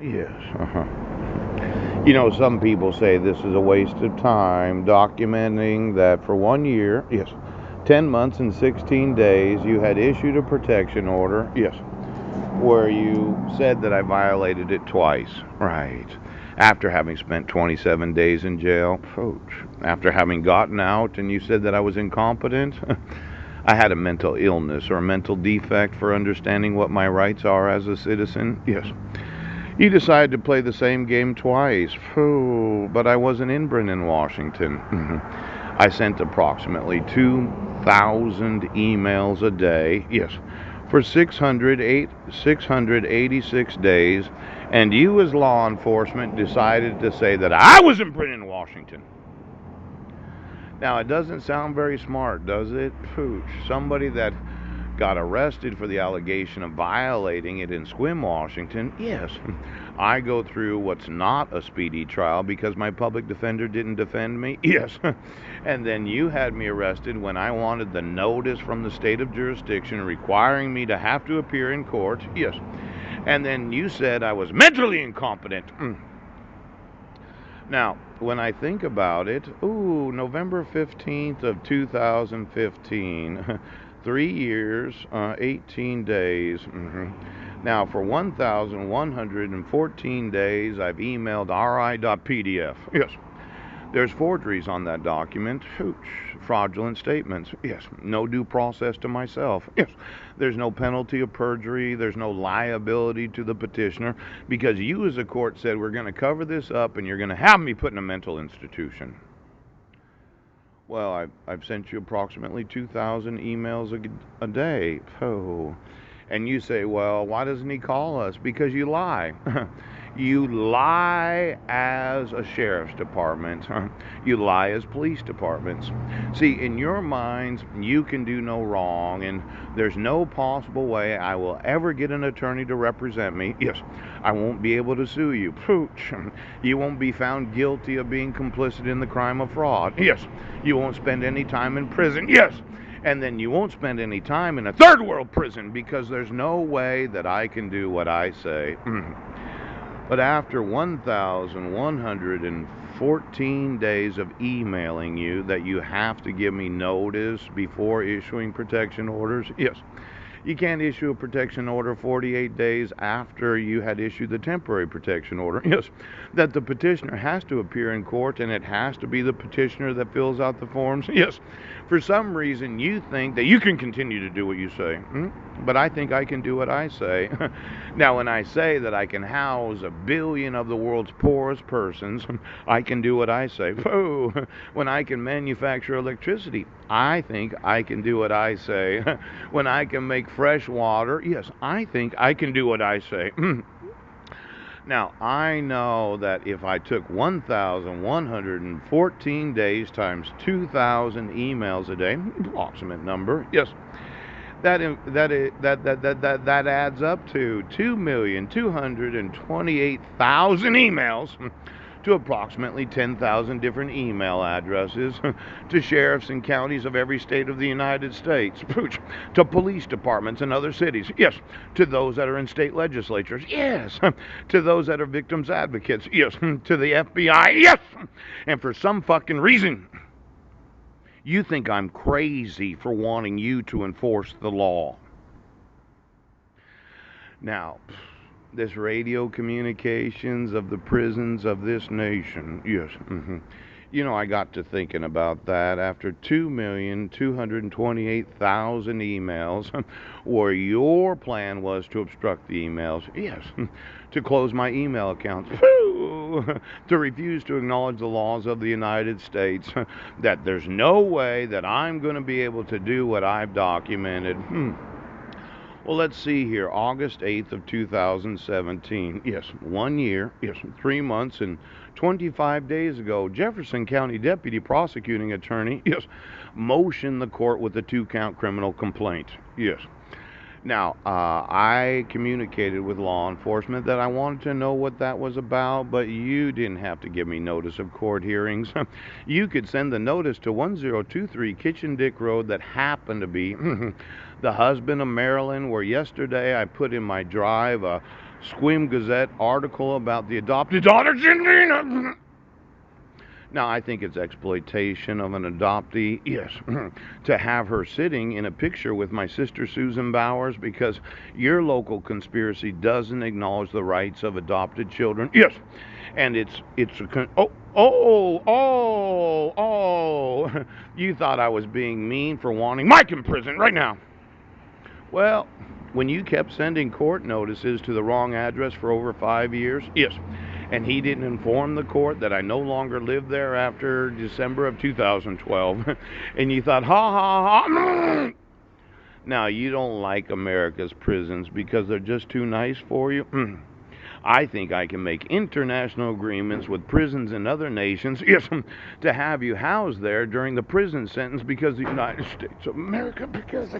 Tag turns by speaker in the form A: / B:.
A: Yes. You know, some people say this is a waste of time documenting that for 1 year, yes, 10 months and 16 days, you had issued a protection order, yes, where you said that I violated it twice. Right. After having spent 27 days in jail, Ouch. After having gotten out and you said that I was incompetent, I had a mental illness or a mental defect for understanding what my rights are as a citizen. Yes. You decided to play the same game twice. Phew, but I wasn't in Brennan, Washington. I sent approximately 2,000 emails a day. Yes, for 686 days, and you as law enforcement decided to say that I was in Brennan, Washington. Now, it doesn't sound very smart, does it? Pooch. Somebody that got arrested for the allegation of violating it in Sequim, Washington. Yes, I go through what's not a speedy trial because my public defender didn't defend me. Yes, and then you had me arrested when I wanted the notice from the state of jurisdiction requiring me to have to appear in court. Yes, and then you said I was mentally incompetent. Now, when I think about it, November 15th of 2015, 3 years, 18 days. Now, for 1,114 days, I've emailed ri.pdf. Yes. There's forgeries on that document. Hooch. Fraudulent statements. Yes. No due process to myself. Yes. There's no penalty of perjury. There's no liability to the petitioner because you as a court said we're going to cover this up and you're going to have me put in a mental institution. Well, I've sent you approximately 2,000 emails a day. Oh. And you say, well, why doesn't he call us? Because you lie. You lie as a sheriff's department. You lie as police departments. See, in your minds, you can do no wrong, and there's no possible way I will ever get an attorney to represent me. Yes, I won't be able to sue you. Pooch. You won't be found guilty of being complicit in the crime of fraud. Yes, you won't spend any time in prison. Yes, and then you won't spend any time in a third world prison because there's no way that I can do what I say. But after 1,114 days of emailing you that you have to give me notice before issuing protection orders, yes, you can't issue a protection order 48 days after you had issued the temporary protection order. Yes, that the petitioner has to appear in court and it has to be the petitioner that fills out the forms. Yes, for some reason you think that you can continue to do what you say. But I think I can do what I say. Now, when I say that I can house 1 billion of the world's poorest persons, I can do what I say. Oh, when I can manufacture electricity, I think I can do what I say. When I can make fresh water, yes, I think I can do what I say. Now, I know that if I took 1,114 days times 2,000 emails a day, approximate number, yes, that adds up to 2,228,000 emails to approximately 10,000 different email addresses to sheriffs and counties of every state of the United States, to police departments in other cities, yes, to those that are in state legislatures, yes, to those that are victims advocates, yes, to the FBI, yes, and for some fucking reason, you think I'm crazy for wanting you to enforce the law. Now, this radio communications of the prisons of this nation, yes. You know, I got to thinking about that after 2,228,000 emails where your plan was to obstruct the emails. Yes, to close my email accounts. To refuse to acknowledge the laws of the United States. That there's no way that I'm going to be able to do what I've documented. Well, let's see here. August 8th of 2017. Yes, 1 year. Yes, 3 months and 25 days ago, Jefferson County Deputy Prosecuting Attorney, yes, motioned the court with a 2-count criminal complaint. Yes. Now, I communicated with law enforcement that I wanted to know what that was about, but you didn't have to give me notice of court hearings. You could send the notice to 1023 Kitchen Dick Road that happened to be the husband of Marilyn, where yesterday I put in my drive a Squim Gazette article about the adopted daughter, Janina. Now, I think it's exploitation of an adoptee, yes, to have her sitting in a picture with my sister Susan Bowers because your local conspiracy doesn't acknowledge the rights of adopted children, yes, and you thought I was being mean for wanting Mike in prison right now. Well, when you kept sending court notices to the wrong address for over 5 years, yes, and he didn't inform the court that I no longer lived there after December of 2012, and you thought, ha ha ha. Now, you don't like America's prisons because they're just too nice for you. I think I can make international agreements with prisons in other nations, yes, to have you housed there during the prison sentence because the United States of America, because